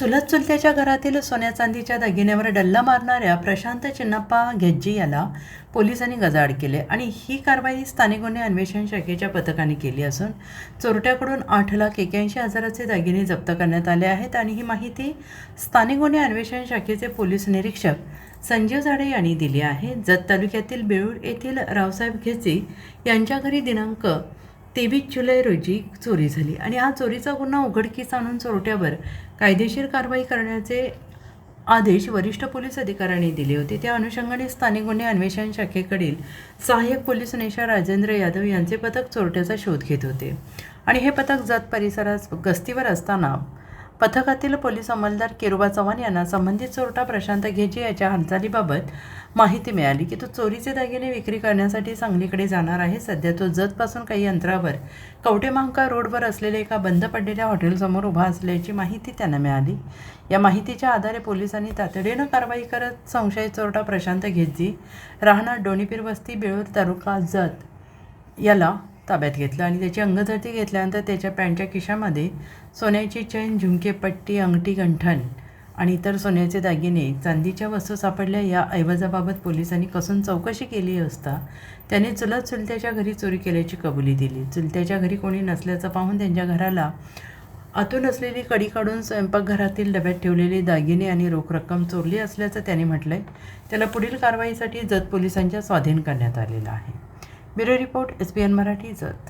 चुलत चुलत्याच्या घरातील सोन्या चांदीच्या दागिन्यावर डल्ला मारणाऱ्या प्रशांत चिन्नप्पा घेज्जी याला पोलिसांनी गजाआड केले आणि ही कारवाई स्थानिक गुन्हे अन्वेषण शाखेच्या पथकाने केली असून चोरट्याकडून 8,81,000चे दागिने जप्त करण्यात आले आहेत आणि ही माहिती स्थानिक गुन्हे अन्वेषण शाखेचे पोलीस निरीक्षक संजीव झाडे यांनी दिली आहे। जत तालुक्यातील बेळूर येथील रावसाहेब घेज्जी यांच्या घरी दिनांक 23 जुलै रोजी चोरी झाली आणि हा चोरीचा गुन्हा उघडकीस आणून चोरट्यावर कायदेशीर कारवाई करण्याचे आदेश वरिष्ठ पोलीस अधिकाऱ्यांनी दिले होते। त्या अनुषंगाने स्थानिक गुन्हे अन्वेषण शाखेकडील सहाय्यक पोलीस निरीक्षक राजेंद्र यादव यांचे पथक चोरट्याचा शोध घेत होते आणि हे पथक जत परिसरात गस्तीवर असताना पथकातील पोलीस अंमलदार केरुबा चव्हाण यांना संबंधित चोरटा प्रशांत घेज्जी याच्या हालचालीबाबत माहिती मिळाली की तो चोरीचे दागिने विक्री करण्यासाठी सांगलीकडे जाणार आहे। सध्या तो जतपासून काही अंतरावर कवटेमहांकाळ रोडवर असलेल्या एका बंद पडलेल्या हॉटेलसमोर उभा असल्याची माहिती त्यांना मिळाली। या माहितीच्या आधारे पोलिसांनी तातडीनं कारवाई करत संशयित चोरटा प्रशांत घेज्जी राहणार डोणीपीर वस्ती बेळूर तालुका जत याला ताब्यात घेतलं आणि त्याची अंगझडती घेतल्यानंतर त्याच्या पॅन्टच्या खिशामध्ये सोन्याची चैन, झुमके, पट्टी, अंगठी, गंठण आणि इतर सोन्याचे दागिने, चांदीच्या वस्तू सापडल्या। या ऐवजाबाबत पोलिसांनी कसून चौकशी केली असता त्याने चुलत चुलत्याच्या घरी चोरी केल्याची कबुली दिली। चुलत्याच्या घरी कोणी नसल्याचं पाहून त्यांच्या घराला आतून असलेली कडी काढून स्वयंपाकघरातील डब्यात ठेवलेले दागिने आणि रोख रक्कम चोरली असल्याचं त्याने म्हटलंय। त्याला पुढील कारवाईसाठी जत पोलिसांच्या स्वाधीन करण्यात आलेलं आहे। Bureau report SBN Marathi Jat.